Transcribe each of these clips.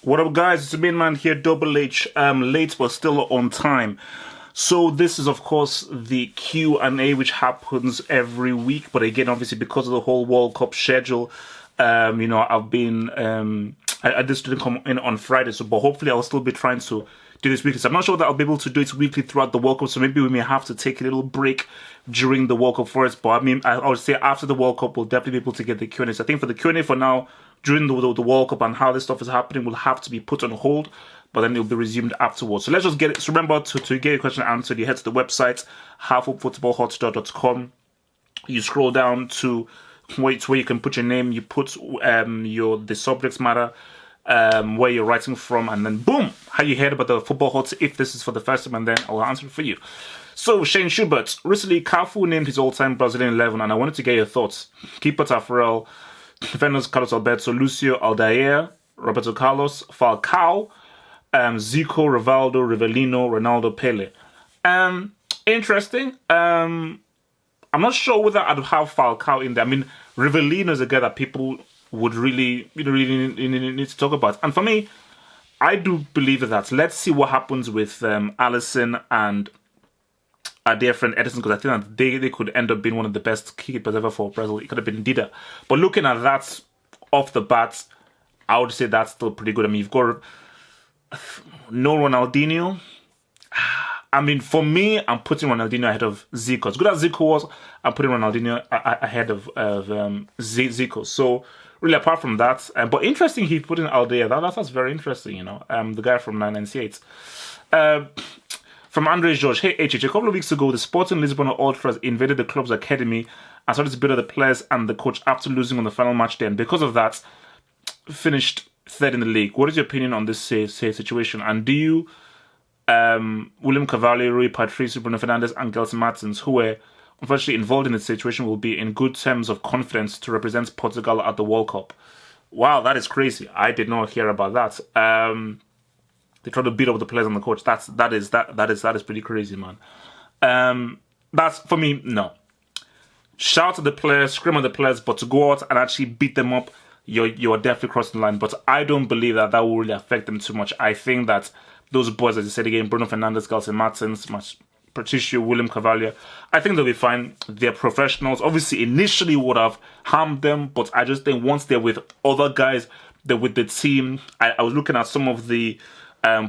What up, guys? It's the main man here, Double H. Late but still on time. So this is, of course, the Q&A, which happens every week. But again, obviously, because of the whole World Cup schedule, I've been I just didn't come in on Friday. So, but hopefully, I'll still be trying to do this weekly. So I'm not sure that I'll be able to do it weekly throughout the World Cup. So maybe we may have to take a little break during the World Cup first. But I mean, I would say after the World Cup, we'll definitely be able to get the Q&A. So I think for the Q&A for now, during the World Cup and how this stuff is happening, will have to be put on hold, but then it'll be resumed afterwards. So let's just get it. So remember, to get your question answered, you head to the website, halfhopefootballhotspur.com. You scroll down to where you can put your name, you put the subject matter, where you're writing from, and then boom, how you heard about the football hot, if this is for the first time, and then I'll answer it for you. So, Shane Schubert, recently Cafu named his all-time Brazilian 11, and I wanted to get your thoughts. Keeper Tafarel, defenders Carlos Alberto, Lucio Aldair, Roberto Carlos, Falcao, Zico, Rivaldo, Rivellino, Ronaldo, Pele. Interesting. I'm not sure whether I'd have Falcao in there. I mean, Rivellino is a guy that people would really need to talk about. And for me, I do believe that. Let's see what happens with Alisson and our dear friend Edison, because I think that they could end up being one of the best keepers ever for Brazil. It could have been Dida. But looking at that off the bat, I would say that's still pretty good. I mean, you've got no Ronaldinho. I mean, for me, I'm putting Ronaldinho ahead of Zico. As good as Zico was, I'm putting Ronaldinho ahead of Zico. So, really, apart from that, but interesting, he put in Aldeia. That's very interesting, the guy from 1998. From Andre George, hey HH, a couple of weeks ago, the Sporting Lisbon Ultras invaded the club's academy and started to beat the players and the coach after losing on the final match day. And because of that, finished third in the league. What is your opinion on this situation? And do you, William Carvalho, Rui Patricio, Bruno Fernandes, and Gelson Martins, who were unfortunately involved in the situation, will be in good terms of confidence to represent Portugal at the World Cup? Wow, that is crazy. I did not hear about that. They try to beat up the players and the coach. That is pretty crazy, man. That's, for me, no. Shout at the players, scream at the players, but to go out and actually beat them up, you're definitely crossing the line. But I don't believe that will really affect them too much. I think that those boys, as you said again, Bruno Fernandes, Gelson Martins, Patricio, William Carvalho, I think they'll be fine. They're professionals. Obviously, initially would have harmed them, but I just think once they're with other guys, they're with the team. I was looking at some of the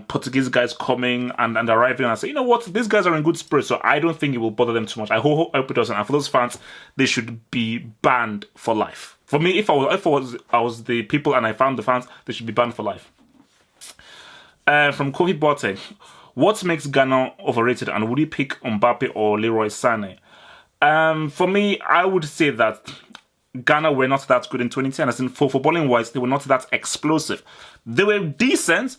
Portuguese guys coming and arriving, and I say, you know what, these guys are in good spirits, so I don't think it will bother them too much. I hope it doesn't. And for those fans, they should be banned for life. For me, if I was the people and I found the fans, they should be banned for life. From Kofi Boateng, what makes Ghana overrated, and would you pick Mbappe or Leroy Sané? For me, I would say that Ghana were not that good in 2010. As in, for footballing wise, they were not that explosive. They were decent,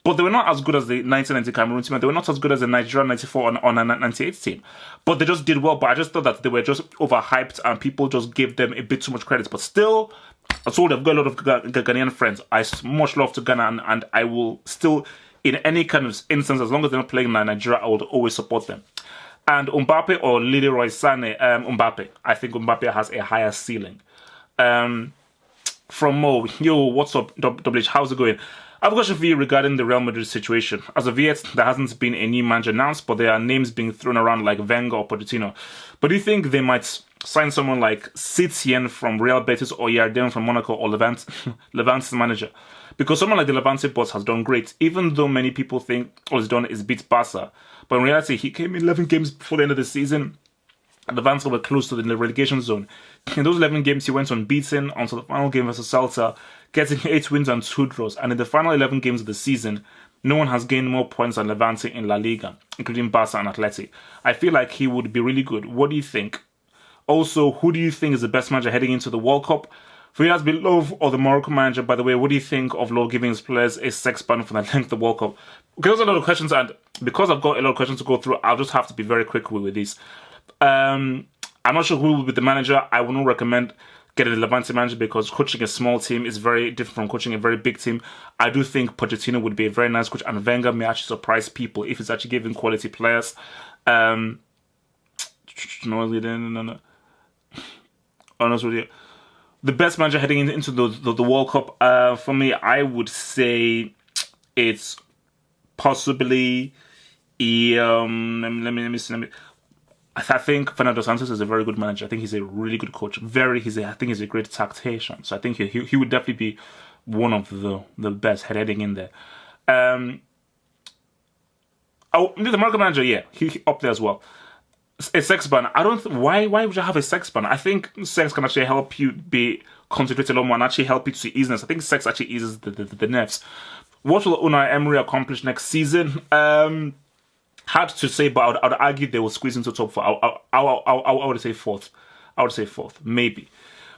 but they were not as good as the 1990 Cameroon team, and they were not as good as the Nigeria 94 on a 98 team. But they just did well. But I just thought that they were just overhyped, and people just gave them a bit too much credit. But still, I told you, I've got a lot of Ghanaian friends. I much love to Ghana, and I will still, in any kind of instance, as long as they're not playing in Nigeria, I would always support them. And Mbappe or Leroy Sané, Mbappe. I think Mbappe has a higher ceiling. From Mo, yo, what's up, WH? How's it going? I have a question for you regarding the Real Madrid situation. As of yet, there hasn't been a new manager announced, but there are names being thrown around like Wenger or Pochettino. But do you think they might sign someone like Setien from Real Betis or Yarden from Monaco or Levante's manager? Because someone like the Levante boss has done great, even though many people think all he's done is beat Barca. But in reality, he came in 11 games before the end of the season, and Levante were close to the relegation zone. In those 11 games, he went unbeaten until the final game versus Celta, getting 8 wins and 2 draws. And in the final 11 games of the season, no one has gained more points than Levante in La Liga, including Barca and Athletic. I feel like he would be really good. What do you think? Also, who do you think is the best manager heading into the World Cup? For you, has been Love or the Moroccan manager, by the way, what do you think of Love giving his players a sex ban for the length of the World Cup? Okay, there's a lot of questions, and because I've got a lot of questions to go through, I'll just have to be very quick with these. I'm not sure who will be the manager. I would not recommend getting a Levante manager because coaching a small team is very different from coaching a very big team. I do think Pochettino would be a very nice coach, and Wenger may actually surprise people if he's actually giving quality players. No. Honestly, the best manager heading into the World Cup, for me, I would say it's possibly let me. I think Fernando Santos is a very good manager. I think he's a really good coach. I think he's a great tactician. So I think he would definitely be one of the best heading in there. The American manager, yeah, he up there as well. A sex ban. I don't. Why would you have a sex ban? I think sex can actually help you be concentrated a lot more and actually help you to easiness. I think sex actually eases the nerves. What will Unai Emery accomplish next season? Hard to say, but I would argue they will squeeze into top four. I would say fourth. Maybe.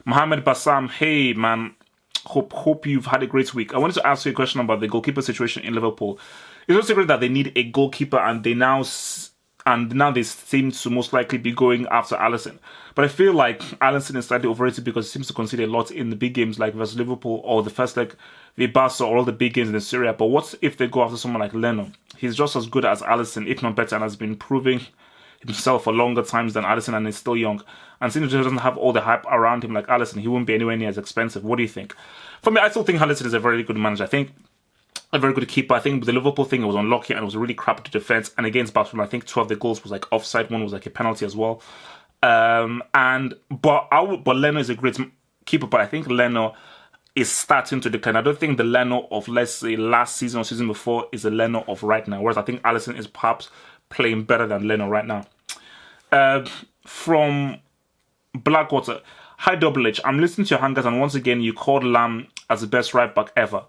Mohamed Bassam, hey man, hope you've had a great week. I wanted to ask you a question about the goalkeeper situation in Liverpool. It's no secret that they need a goalkeeper, and now they seem to most likely be going after Alisson. But I feel like Alisson is slightly overrated because he seems to concede a lot in the big games like versus Liverpool or the first leg the Barca or all the big games in Syria. But what if they go after someone like Leno? He's just as good as Alisson, if not better, and has been proving himself for longer times than Alisson and is still young. And since he doesn't have all the hype around him like Alisson, he won't be anywhere near as expensive. What do you think? For me, I still think Alisson is a very good manager. I think a very good keeper. I think the Liverpool thing, it was unlucky and it was really crap to defense. And against Barcelona, I think 2 of the goals was like offside. One was like a penalty as well. But Leno is a great keeper, but I think Leno is starting to decline. I don't think the Leno of, let's say, last season or season before is the Leno of right now. Whereas I think Alisson is perhaps playing better than Leno right now. From Blackwater, hi Double H. I'm listening to your hangers, and once again you called Lam as the best right back ever.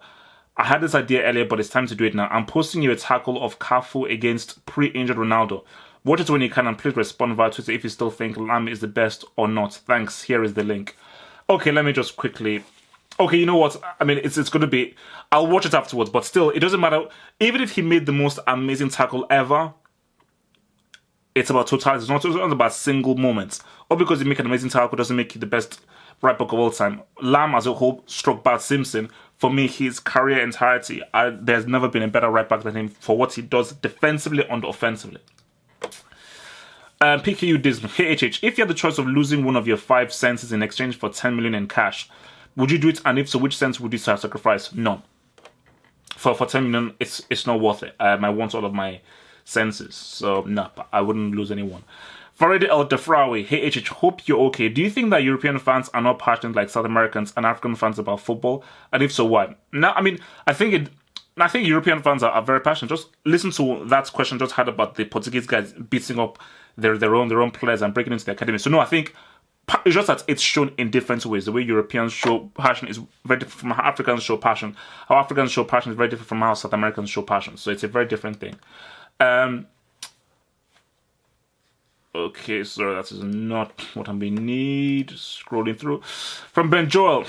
I had this idea earlier, but it's time to do it now. I'm posting you a tackle of Cafu against pre-injured Ronaldo. Watch it when you can, and please respond via Twitter if you still think Lam is the best or not. Thanks. Here is the link. Okay, let me just quickly. Okay, you know what? I mean, it's going to be. I'll watch it afterwards, but still, it doesn't matter. Even if he made the most amazing tackle ever, it's about totality. It's not about single moments. Or because you make an amazing tackle doesn't make you the best right back of all time. Lam as a whole struck Bart Simpson. For me, his career entirety, there's never been a better right back than him for what he does defensively and offensively. PKU Disney. Hey HH, if you had the choice of losing one of your 5 senses in exchange for 10 million in cash, would you do it? And if so, which sense would you sacrifice? None. For 10 million, it's not worth it. I want all of my senses, so no, I wouldn't lose anyone. Farid El Defrawi, hey HH, hope you're okay. Do you think that European fans are not passionate like South Americans and African fans about football? And if so, why? No, I mean, I think European fans are very passionate. Just listen to that question just had about the Portuguese guys beating up their own players and breaking into the academy. So no, I think it's just that it's shown in different ways. The way Europeans show passion is very different from how Africans show passion. How Africans show passion is very different from how South Americans show passion. So it's a very different thing. Okay, so that is not what I'm being need. Scrolling through. From Ben Joel.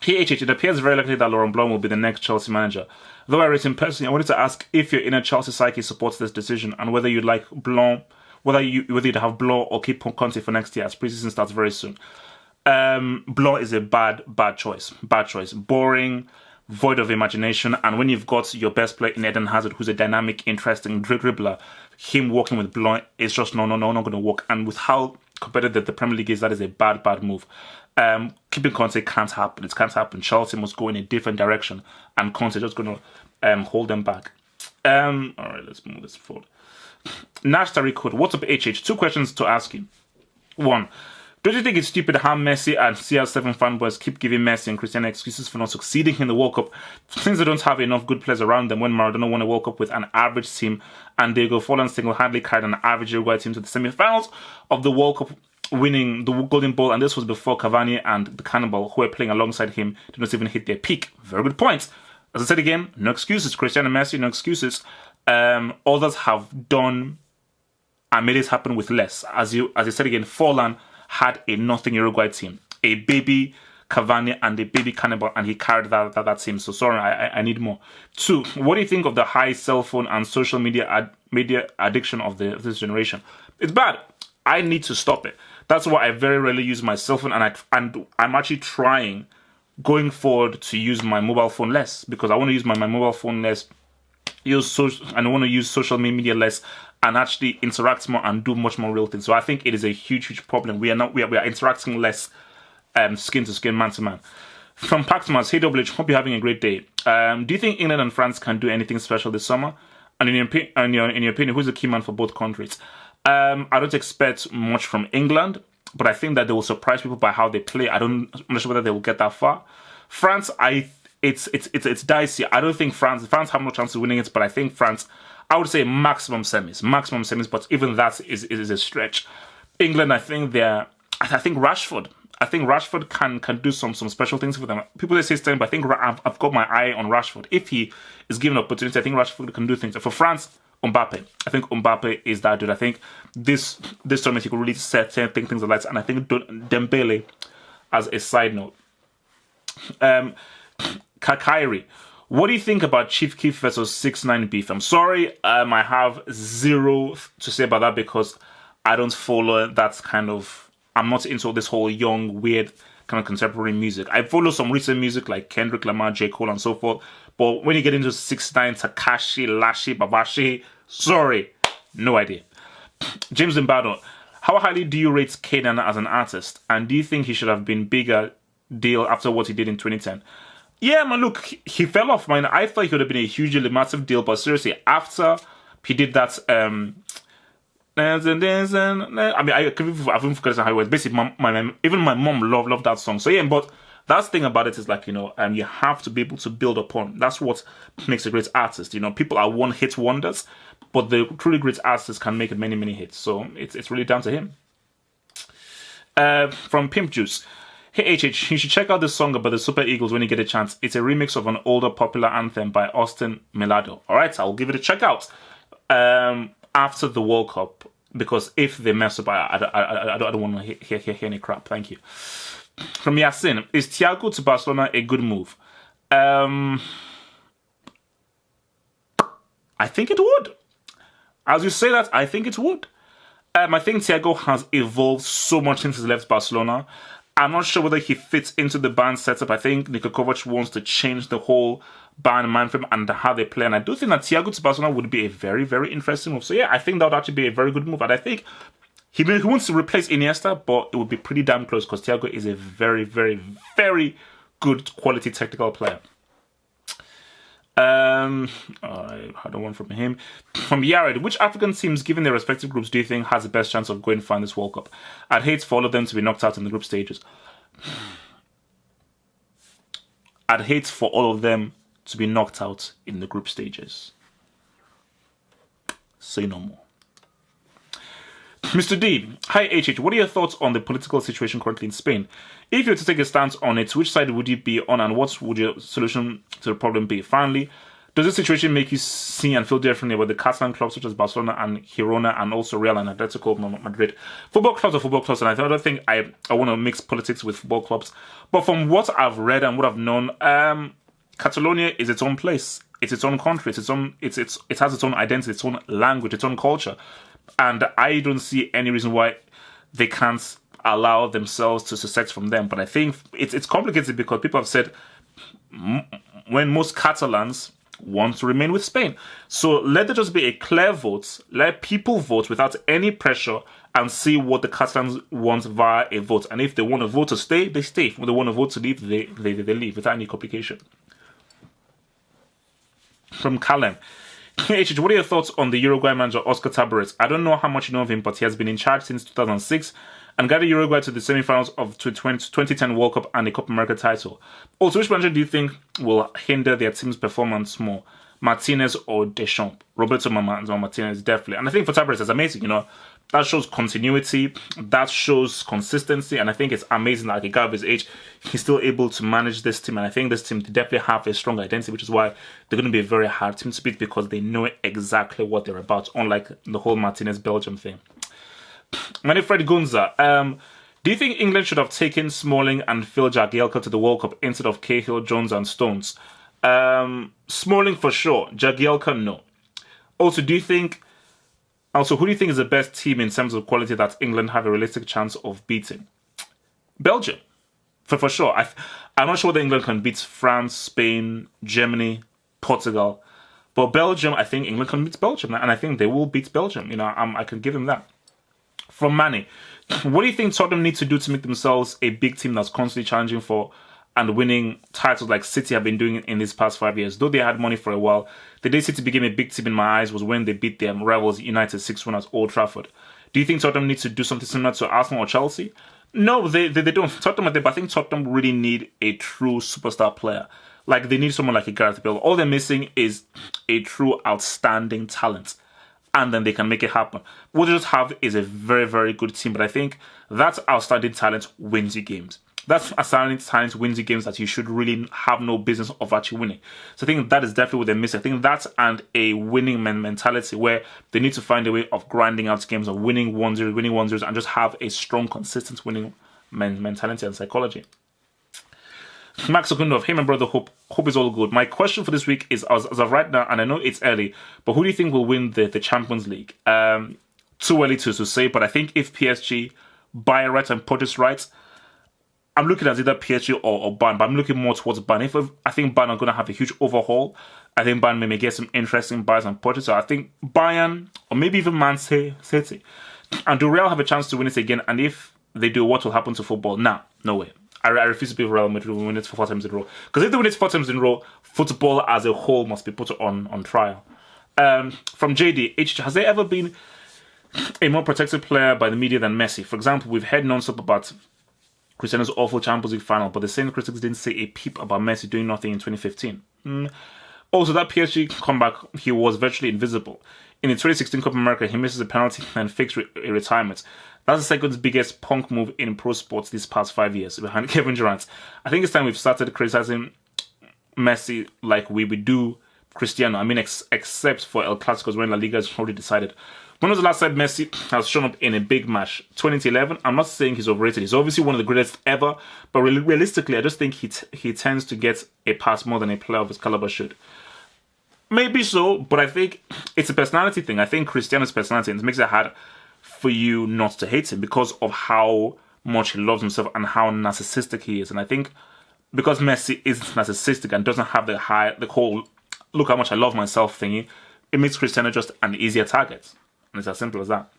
Hey, HH, it appears very likely that Laurent Blanc will be the next Chelsea manager. Though I rate him personally, I wanted to ask if your inner Chelsea psyche supports this decision and whether you'd like Blanc, whether you'd have Blanc or keep Conte for next year as preseason starts very soon. Blanc is a bad choice. Bad choice. Boring, void of imagination, and when you've got your best player in Eden Hazard, who's a dynamic, interesting dribbler, him working with Blanc is just not going to work. And with how competitive the Premier League is, that is a bad move. Keeping Conte can't happen. It can't happen. Chelsea must go in a different direction, and Conte just going to hold them back. All right, let's move this forward. Nash Tariq, what's up, HH? 2 questions to ask you. 1. Don't you think it's stupid how Messi and CR7 fanboys keep giving Messi and Cristiano excuses for not succeeding in the World Cup since they don't have enough good players around them when Maradona won a World Cup with an average team and Diego Forlan single-handedly carried an average Uruguay team to the semi-finals of the World Cup, winning the Golden Ball, and this was before Cavani and the Cannibal, who were playing alongside him, did not even hit their peak. Very good point. As I said again, no excuses. Cristiano Messi, no excuses. Others have done and made it happen with less. As I said again, Forlan had a nothing Uruguay team, a baby Cavani and a baby Cannibal, and he carried that team. So sorry, I need more. 2, what do you think of the high cell phone and social media addiction of this generation? It's bad. I need to stop it. That's why I very rarely use my cell phone, and I'm actually trying going forward to use my mobile phone less, because I want to use my mobile phone less, and I want to use social media less, and actually interact more and do much more real things. So I think it is a huge problem. We are interacting less, skin to skin, man to man. From Paxmas, hey WH, hope you're having a great day. Do you think England and France can do anything special this summer? And in your opinion, who's the key man for both countries? I don't expect much from England, but I think that they will surprise people by how they play. I'm not sure whether they will get that far. France, it's dicey. I don't think France have no chance of winning it, but I think France, I would say maximum semis, but even that is a stretch. England, I think Rashford. I think Rashford can do some special things for them. People say Sterling, but I think I've got my eye on Rashford. If he is given an opportunity, I think Rashford can do things. For France, Mbappe. I think Mbappe is that dude. I think this tournament he could really set things alight. And I think Dembele, as a side note. Kakairi. What do you think about Chief Keef versus 6ix9ine beef? I'm sorry, I have zero to say about that because I don't follow that kind of... I'm not into this whole young, weird kind of contemporary music. I follow some recent music like Kendrick Lamar, J. Cole, and so forth. But when you get into 6ix9ine, Takashi, Lashi, Babashi, sorry, no idea. James Zimbado, how highly do you rate Kanan as an artist? And do you think he should have been bigger deal after what he did in 2010? Yeah, man, look, he fell off, man. I thought he would have been a hugely massive deal, but seriously, after he did that, I mean, I've forgotten how it was. Basically, even my mom loved that song. So yeah, but that's the thing about it is like, you have to be able to build upon. That's what makes a great artist. People are one-hit wonders, but the truly great artists can make many, many hits. So it's really down to him. From Pimp Juice. Hey HH, you should check out this song about the Super Eagles when you get a chance. It's a remix of an older popular anthem by Austin Melado. Alright, I'll give it a check out after the World Cup, because if they mess up, I don't want to hear any crap. Thank you. From Yasin, is Thiago to Barcelona a good move? I think it would. As you say that, I think it would. I think Thiago has evolved so much since he left Barcelona. I'm not sure whether he fits into the band setup. I think Niko Kovac wants to change the whole band mind frame and how they play. And I do think that Thiago to Barcelona would be a very, very interesting move. So yeah, I think that would actually be a very good move. And I think he wants to replace Iniesta, but it would be pretty damn close because Thiago is a very, very, very good quality technical player. I had one from him. From Yared, which African teams, given their respective groups, do you think has the best chance of going far in this World Cup? I'd hate for all of them to be knocked out in the group stages. I'd hate for all of them to be knocked out in the group stages. Say no more. Mr. D, hi HH, what are your thoughts on the political situation currently in Spain? If you were to take a stance on it, which side would you be on and what would your solution to the problem be? Finally, does this situation make you see and feel differently about the Catalan clubs such as Barcelona and Girona and also Real and Atletico Madrid? Football clubs are football clubs, and I don't think I want to mix politics with football clubs. But from what I've read and what I've known, Catalonia is its own place. It's its own country. It has its own identity, its own language, its own culture. And I don't see any reason why they can't allow themselves to secede from them. But I think it's complicated because people have said when most Catalans want to remain with Spain. So let there just be a clear vote. Let people vote without any pressure and see what the Catalans want via a vote. And if they want to vote to stay, they stay. If they want to vote to leave, they leave without any complication. From Callum. HH, what are your thoughts on the Uruguay manager Oscar Tabarez? I don't know how much you know of him, but he has been in charge since 2006 and guided Uruguay to the semi-finals of 2010 World Cup and a Copa America title. Also, which manager do you think will hinder their team's performance more? Martinez or Deschamps? Roberto Martinez, definitely. And I think for Tabarez, it's amazing, that shows continuity, that shows consistency, and I think it's amazing that like a guy of his age, he's still able to manage this team, and I think this team definitely have a strong identity, which is why they're going to be a very hard team to beat because they know exactly what they're about, unlike the whole Martinez-Belgium thing. Manfred Gunza, do you think England should have taken Smalling and Phil Jagielka to the World Cup instead of Cahill, Jones and Stones? Smalling for sure, Jagielka no. Also, who do you think is the best team in terms of quality that England have a realistic chance of beating? Belgium, for sure. I'm not sure that England can beat France, Spain, Germany, Portugal. But Belgium, I think England can beat Belgium. And I think they will beat Belgium. I can give them that. From Manny, what do you think Tottenham need to do to make themselves a big team that's constantly challenging for and winning titles like City have been doing in these past 5 years. Though they had money for a while, the day City became a big team in my eyes was when they beat their rivals United 6-1 at Old Trafford. Do you think Tottenham needs to do something similar to Arsenal or Chelsea? No, they don't. Tottenham, but I think Tottenham really need a true superstar player. Like, they need someone like a Gareth Bale. All they're missing is a true outstanding talent. And then they can make it happen. What they just have is a very, very good team. But I think that outstanding talent wins you games. That's outstanding talent wins you games that you should really have no business of actually winning. So I think that is definitely what they're missing. I think that's and a winning mentality where they need to find a way of grinding out games, of winning 1-0, and just have a strong, consistent winning mentality and psychology. Max Okundov, hey my brother, hope is all good. My question for this week is, as of right now, and I know it's early, but who do you think will win the Champions League? Too early to say, but I think if PSG buy right and purchase right, I'm looking at either PSG or Bayern, but I'm looking more towards Bayern. I think Bayern are going to have a huge overhaul. I think Bayern may get some interesting buys and purchases. So I think Bayern, or maybe even Man City. And do Real have a chance to win it again? And if they do, what will happen to football? Nah, no way. I refuse to believe Real Madrid will win it for 4 times in a row. Because if they win it 4 times in a row, football as a whole must be put on trial. From JD, has there ever been a more protected player by the media than Messi? For example, we've heard non-stop about Cristiano's awful Champions League final, but the same critics didn't say a peep about Messi doing nothing in 2015. Also, that PSG comeback, he was virtually invisible. In the 2016 Copa America, he misses a penalty and fakes a retirement. That's the second biggest punk move in pro sports these past 5 years, behind Kevin Durant. I think it's time we've started criticizing Messi like we would do Cristiano. I mean, except for El Clasico, when La Liga has already decided. When was the last time Messi has shown up in a big match? 2011. I'm not saying he's overrated. He's obviously one of the greatest ever, but realistically, I just think he tends to get a pass more than a player of his caliber should. Maybe so, but I think it's a personality thing. I think Cristiano's personality, and it makes it hard for you not to hate him because of how much he loves himself and how narcissistic he is. And I think because Messi is narcissistic and doesn't have the whole look how much I love myself thingy, it makes Cristiano just an easier target. And it's as simple as that.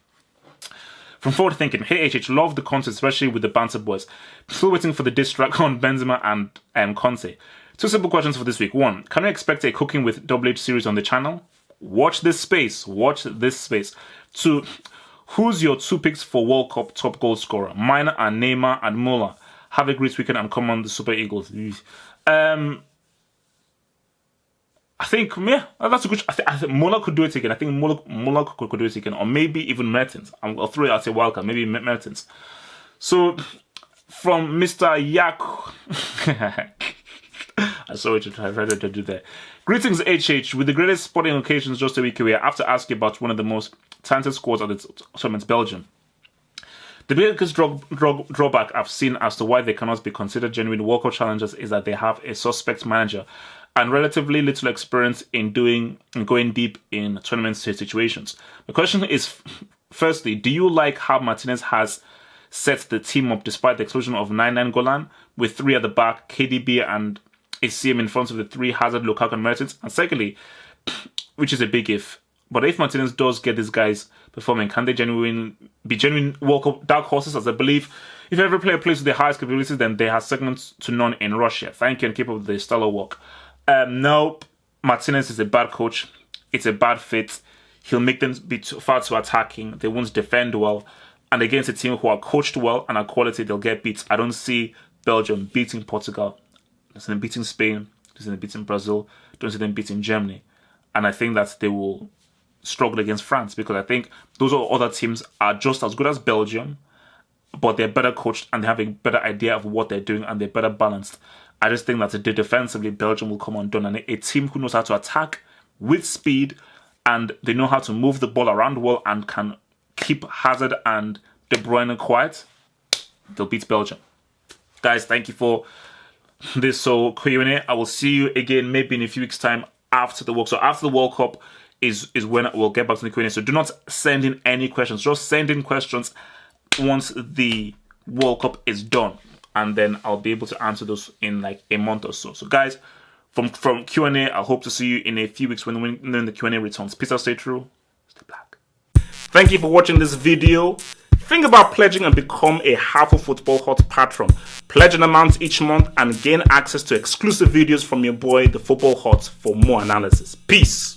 From Forward Thinking, hey HH, love the content, especially with the banter boys. Still waiting for the diss track on Benzema and Conte. 2 simple questions for this week. 1, can we expect a Cooking with Double H series on the channel? Watch this space. 2, who's your 2 picks for World Cup top goal scorer? Mine are Neymar and Muller. Have a great weekend and come on the Super Eagles. I think, yeah, that's a good. I think Muller could do it again. I think Muller could do it again, or maybe even Mertens. I'll throw it out a wildcard, maybe Mertens. So, from Mr. Yak, I saw what you tried to do there. Greetings, HH. With the greatest sporting occasions just a week away, I have to ask you about one of the most talented squads at the tournament, Belgium. The biggest drawback I've seen as to why they cannot be considered genuine World Cup challengers is that they have a suspect manager and relatively little experience in going deep in tournament situations. The question is, firstly, do you like how Martinez has set the team up despite the exclusion of 9-9 Golan with 3 at the back, KDB and ACM in front of the 3 Hazard, Lukaku and Mertens? And secondly, which is a big if, but if Martinez does get these guys performing, can they be genuine World Cup dark horses? As I believe, if every player plays with the highest capabilities, then they have segments to none in Russia. Thank you and keep up the stellar work. No, Martinez is a bad coach. It's a bad fit. He'll make them be far too attacking. They won't defend well. And against a team who are coached well and are quality, they'll get beat. I don't see Belgium beating Portugal. I don't see them beating Spain. I don't see them beating Brazil. I don't see them beating Germany. And I think that they will struggle against France because I think those other teams are just as good as Belgium, but they're better coached and they have a better idea of what they're doing and they're better balanced. I just think that defensively, Belgium will come undone. And a team who knows how to attack with speed and they know how to move the ball around well and can keep Hazard and De Bruyne quiet, they'll beat Belgium. Guys, thank you for this Q&A. I will see you again maybe in a few weeks' time after the World Cup. So after the World Cup is when we'll get back to the Q&A. So do not send in any questions. Just send in questions once the World Cup is done. And then I'll be able to answer those in like a month or so. So guys, from Q&A, I hope to see you in a few weeks when the Q&A returns. Peace out, stay true, stay black. Thank you for watching this video. Think about pledging and become a Half Football Hot patron. Pledge an amount each month and gain access to exclusive videos from your boy, the Football Hot, for more analysis. Peace.